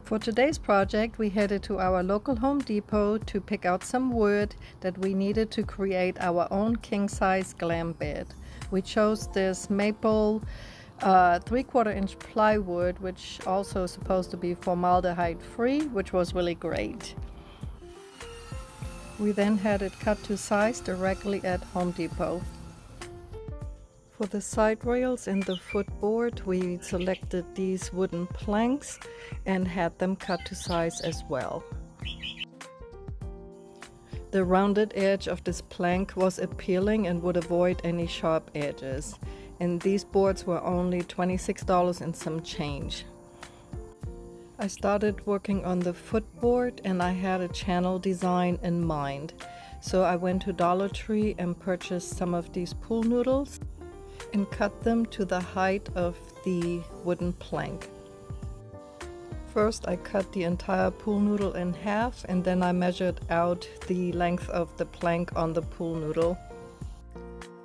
For today's project, we headed to our local Home Depot to pick out some wood that we needed to create our own king-size glam bed. We chose this maple 3/4 inch plywood, which also is supposed to be formaldehyde free, which was really great. We then had it cut to size directly at Home Depot. For the side rails and the footboard, we selected these wooden planks and had them cut to size as well. The rounded edge of this plank was appealing and would avoid any sharp edges. And these boards were only $26 and some change. I started working on the footboard and I had a channel design in mind. So I went to Dollar Tree and purchased some of these pool noodles and cut them to the height of the wooden plank. First I cut the entire pool noodle in half and then I measured out the length of the plank on the pool noodle.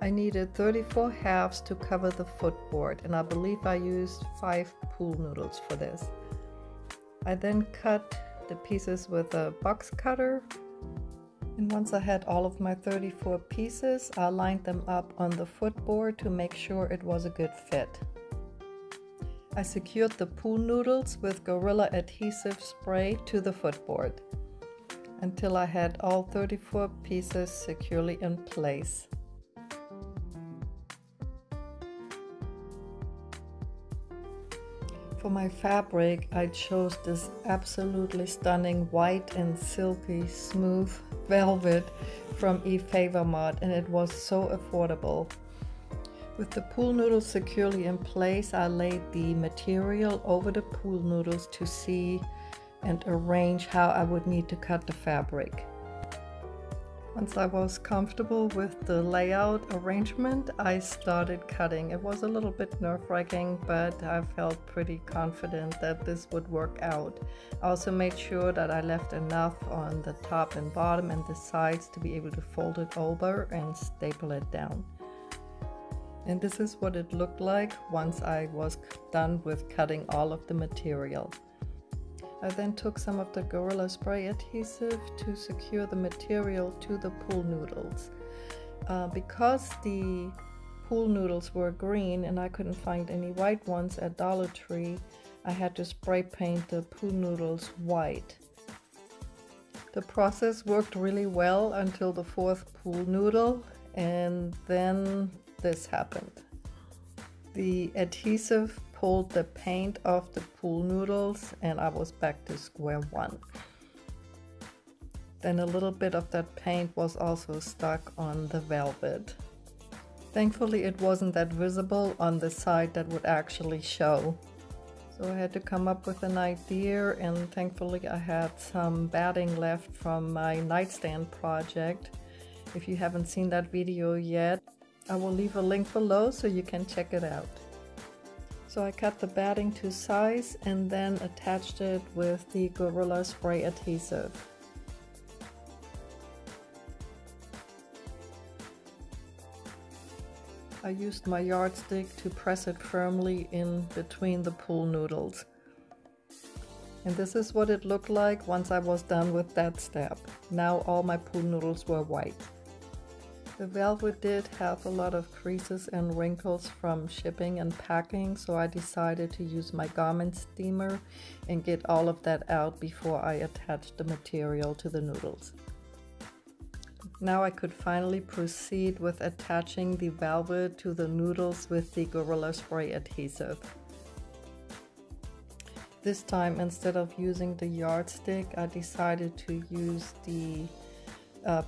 I needed 34 halves to cover the footboard and I believe I used 5 pool noodles for this. I then cut the pieces with a box cutter. And once I had all of my 34 pieces, I lined them up on the footboard to make sure it was a good fit. I secured the pool noodles with Gorilla Adhesive spray to the footboard until I had all 34 pieces securely in place. For my fabric, I chose this absolutely stunning white and silky smooth velvet from Footboard, and it was so affordable. With the pool noodles securely in place, I laid the material over the pool noodles to see and arrange how I would need to cut the fabric. Once I was comfortable with the layout arrangement, I started cutting. It was a little bit nerve-wracking, but I felt pretty confident that this would work out. I also made sure that I left enough on the top and bottom and the sides to be able to fold it over and staple it down. And this is what it looked like once I was done with cutting all of the material. I then took some of the Gorilla Spray adhesive to secure the material to the pool noodles. Because the pool noodles were green and I couldn't find any white ones at Dollar Tree, I had to spray paint the pool noodles white. The process worked really well until the 4th pool noodle, and then this happened. The adhesive pulled the paint off the pool noodles and I was back to square one. Then a little bit of that paint was also stuck on the velvet. Thankfully it wasn't that visible on the side that would actually show. So I had to come up with an idea, and thankfully I had some batting left from my nightstand project. If you haven't seen that video yet, I will leave a link below so you can check it out. So I cut the batting to size and then attached it with the Gorilla Spray adhesive. I used my yardstick to press it firmly in between the pool noodles. And this is what it looked like once I was done with that step. Now all my pool noodles were white. The velvet did have a lot of creases and wrinkles from shipping and packing, so I decided to use my garment steamer and get all of that out before I attached the material to the noodles. Now I could finally proceed with attaching the velvet to the noodles with the Gorilla Spray adhesive. This time, instead of using the yardstick, I decided to use the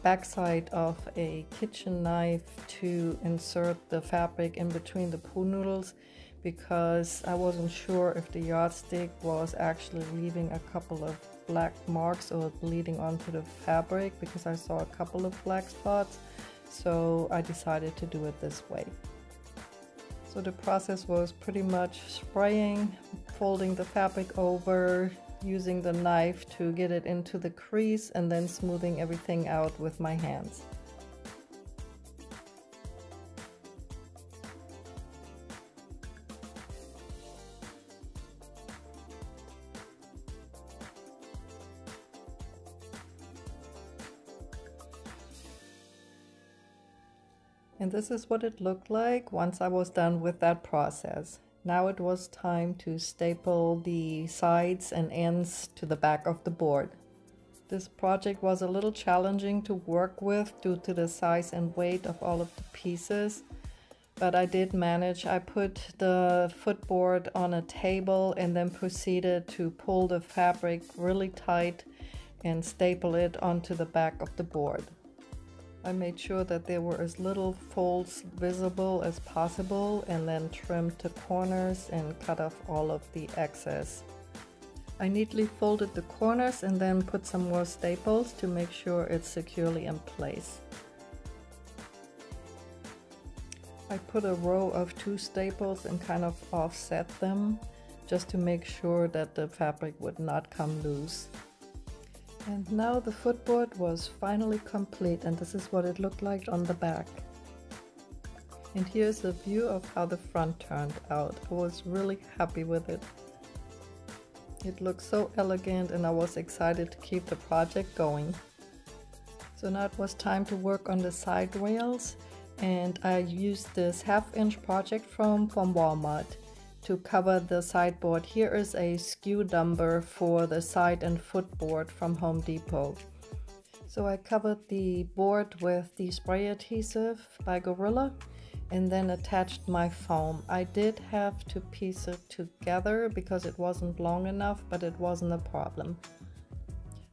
backside of a kitchen knife to insert the fabric in between the pool noodles, because I wasn't sure if the yardstick was actually leaving a couple of black marks or bleeding onto the fabric, because I saw a couple of black spots. So I decided to do it this way. So the process was pretty much spraying, folding the fabric over, using the knife to get it into the crease, and then smoothing everything out with my hands. And this is what it looked like once I was done with that process. Now it was time to staple the sides and ends to the back of the board. This project was a little challenging to work with due to the size and weight of all of the pieces, but I did manage. I put the footboard on a table and then proceeded to pull the fabric really tight and staple it onto the back of the board. I made sure that there were as little folds visible as possible and then trimmed the corners and cut off all of the excess. I neatly folded the corners and then put some more staples to make sure it's securely in place. I put a row of 2 staples and kind of offset them just to make sure that the fabric would not come loose. And now the footboard was finally complete, and this is what it looked like on the back. And here's a view of how the front turned out. I was really happy with it. It looked so elegant and I was excited to keep the project going. So now it was time to work on the side rails, and I used this 1/2-inch project foam from Walmart to cover the sideboard. Here is a skew number for the side and footboard from Home Depot. So I covered the board with the spray adhesive by Gorilla and then attached my foam. I did have to piece it together because it wasn't long enough, but it wasn't a problem.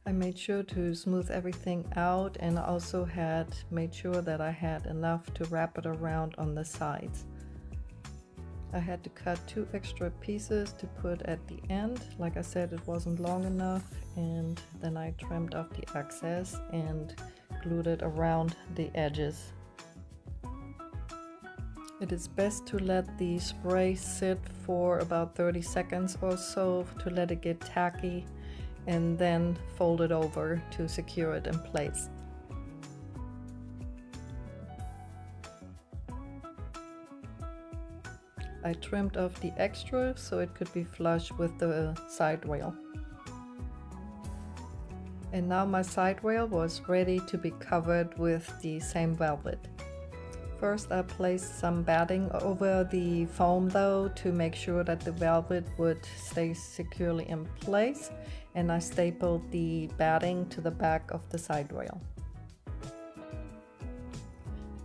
I made sure to smooth everything out and also had made sure that I had enough to wrap it around on the sides. I had to cut 2 extra pieces to put at the end. Like I said, it wasn't long enough, and then I trimmed off the excess and glued it around the edges. It is best to let the spray sit for about 30 seconds or so to let it get tacky, and then fold it over to secure it in place. I trimmed off the extra so it could be flush with the side rail. And now my side rail was ready to be covered with the same velvet. First I placed some batting over the foam though to make sure that the velvet would stay securely in place, and I stapled the batting to the back of the side rail.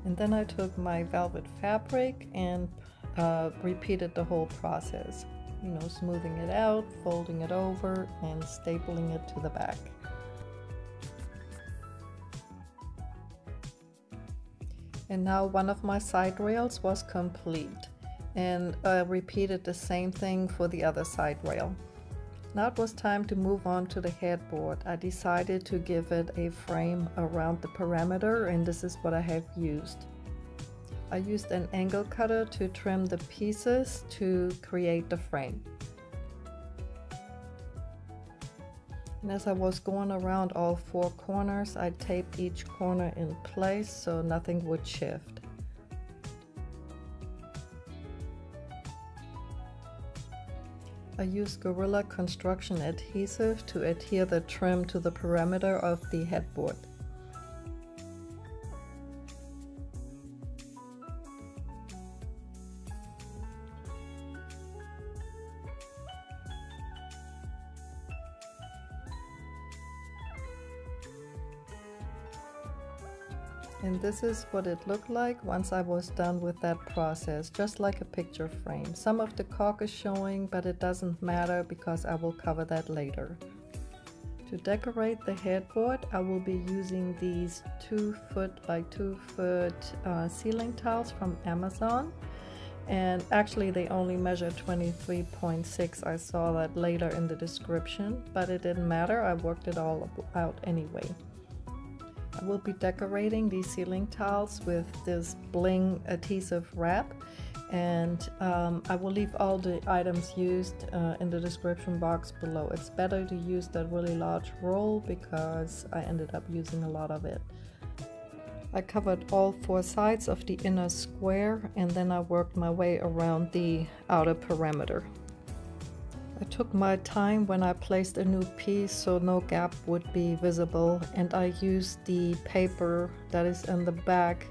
And then I took my velvet fabric and repeated the whole process, smoothing it out, folding it over, and stapling it to the back. And now one of my side rails was complete, and I repeated the same thing for the other side rail. Now it was time to move on to the headboard. I decided to give it a frame around the perimeter, and this is what I have used. I used an angle cutter to trim the pieces to create the frame. And as I was going around all 4 corners, I taped each corner in place so nothing would shift. I used Gorilla Construction Adhesive to adhere the trim to the perimeter of the headboard. And this is what it looked like once I was done with that process, just like a picture frame. Some of the caulk is showing, but it doesn't matter because I will cover that later. To decorate the headboard, I will be using these 2 foot by 2 foot ceiling tiles from Amazon. And actually they only measure 23.6. I saw that later in the description, but it didn't matter. I worked it all out anyway. I will be decorating these ceiling tiles with this bling adhesive wrap, and I will leave all the items used in the description box below. It's better to use that really large roll because I ended up using a lot of it. I covered all 4 sides of the inner square, and then I worked my way around the outer perimeter. I took my time when I placed a new piece so no gap would be visible, and I used the paper that is in the back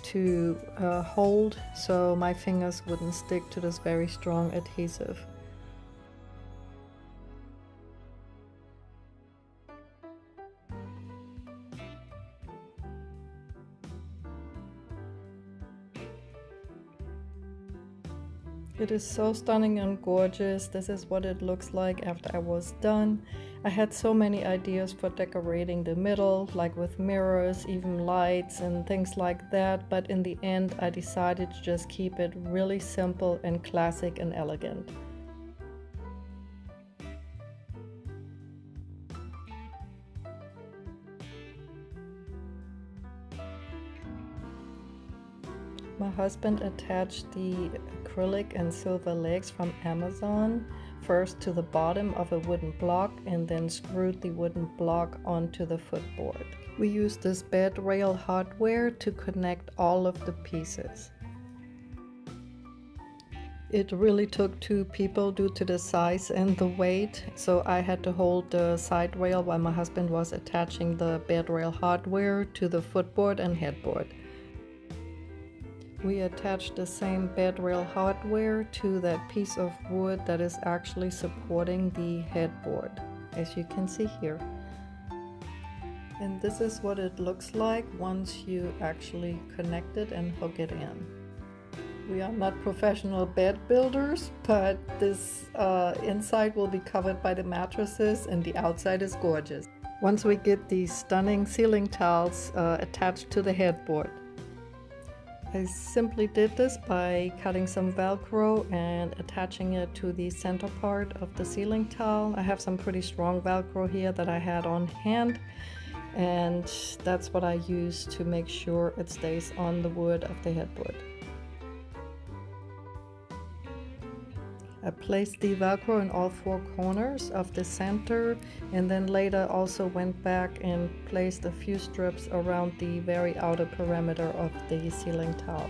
to hold so my fingers wouldn't stick to this very strong adhesive. It is so stunning and gorgeous. This is what it looks like after I was done. I had so many ideas for decorating the middle, like with mirrors, even lights and things like that, but in the end I decided to just keep it really simple and classic and elegant. My husband attached the acrylic and silver legs from Amazon first to the bottom of a wooden block and then screwed the wooden block onto the footboard. We used this bed rail hardware to connect all of the pieces. It really took two people due to the size and the weight, so I had to hold the side rail while my husband was attaching the bed rail hardware to the footboard and headboard. We attached the same bed rail hardware to that piece of wood that is actually supporting the headboard, as you can see here. And this is what it looks like once you actually connect it and hook it in. We are not professional bed builders, but this inside will be covered by the mattresses and the outside is gorgeous. Once we get these stunning ceiling tiles attached to the headboard, I simply did this by cutting some Velcro and attaching it to the center part of the ceiling tile. I have some pretty strong Velcro here that I had on hand, and that's what I use to make sure it stays on the wood of the headboard. I placed the Velcro in all four corners of the center and then later also went back and placed a few strips around the very outer perimeter of the ceiling tile.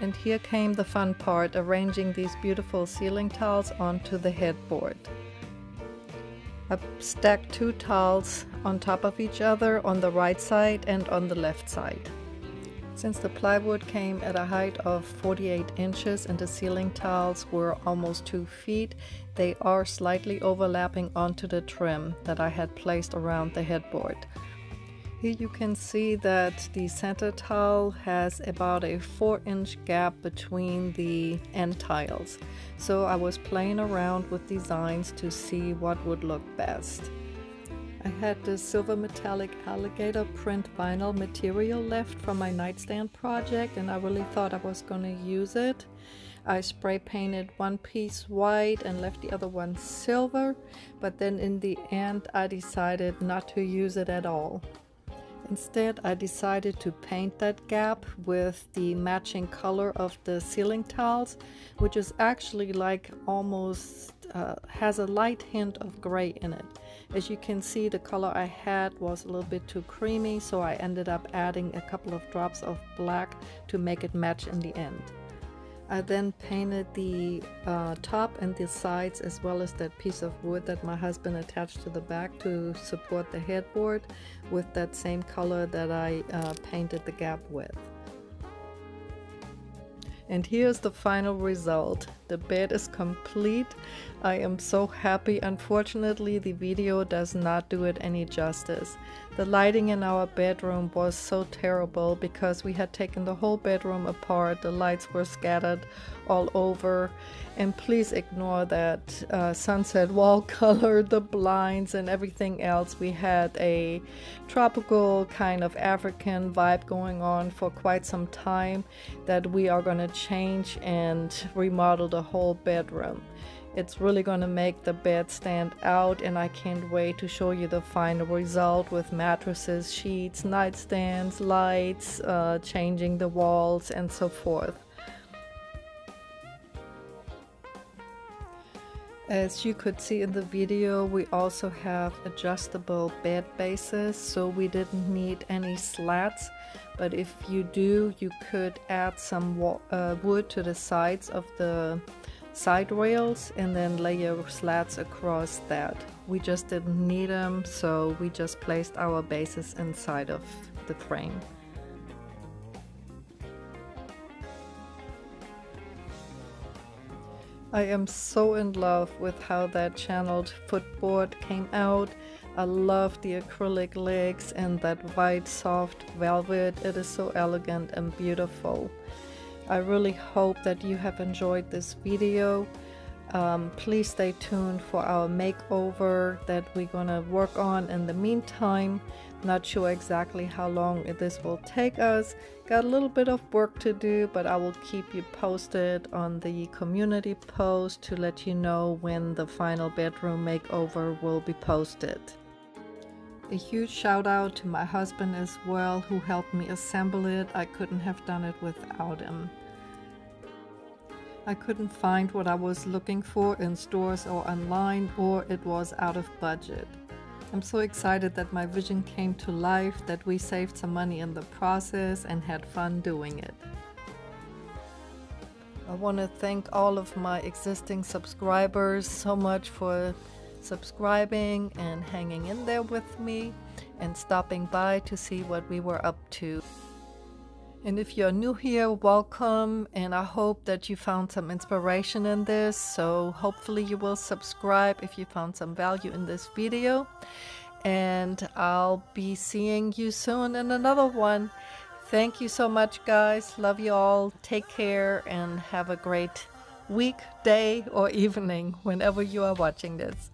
And here came the fun part, arranging these beautiful ceiling tiles onto the headboard. I stacked two tiles on top of each other on the right side and on the left side. Since the plywood came at a height of 48 inches and the ceiling tiles were almost 2 feet, they are slightly overlapping onto the trim that I had placed around the headboard. Here you can see that the center tile has about a 4-inch gap between the end tiles. So I was playing around with designs to see what would look best. I had this silver metallic alligator print vinyl material left from my nightstand project and I really thought I was going to use it. I spray painted one piece white and left the other one silver, but then in the end I decided not to use it at all. Instead, I decided to paint that gap with the matching color of the ceiling tiles, which is actually like almost has a light hint of gray in it. As you can see, the color I had was a little bit too creamy, so I ended up adding a couple of drops of black to make it match in the end. I then painted the top and the sides as well as that piece of wood that my husband attached to the back to support the headboard with that same color that I painted the gap with. And here's the final result. The bed is complete. I am so happy. Unfortunately, the video does not do it any justice. The lighting in our bedroom was so terrible because we had taken the whole bedroom apart. The lights were scattered all over. And please ignore that sunset wall color, the blinds and everything else. We had a tropical kind of African vibe going on for quite some time that we are going to change and remodel the whole bedroom. It's really going to make the bed stand out, and I can't wait to show you the final result with mattresses, sheets, nightstands, lights, changing the walls and so forth. As you could see in the video, we also have adjustable bed bases, so we didn't need any slats, but if you do, you could add some wood to the sides of the side rails and then layer slats across that. We just didn't need them, so we just placed our bases inside of the frame. I am so in love with how that channeled footboard came out. I love the acrylic legs and that white soft velvet. It is so elegant and beautiful. I really hope that you have enjoyed this video. Please stay tuned for our makeover that we're gonna work on in the meantime. Not sure exactly how long this will take us. Got a little bit of work to do, but I will keep you posted on the community post to let you know when the final bedroom makeover will be posted. A huge shout out to my husband as well, who helped me assemble it. I couldn't have done it without him. I couldn't find what I was looking for in stores or online, or it was out of budget. I'm so excited that my vision came to life, that we saved some money in the process and had fun doing it. I want to thank all of my existing subscribers so much for subscribing and hanging in there with me and stopping by to see what we were up to. And if you're new here, welcome, and I hope that you found some inspiration in this. So hopefully you will subscribe if you found some value in this video. And I'll be seeing you soon in another one. Thank you so much, guys. Love you all. Take care and have a great week, day, or evening whenever you are watching this.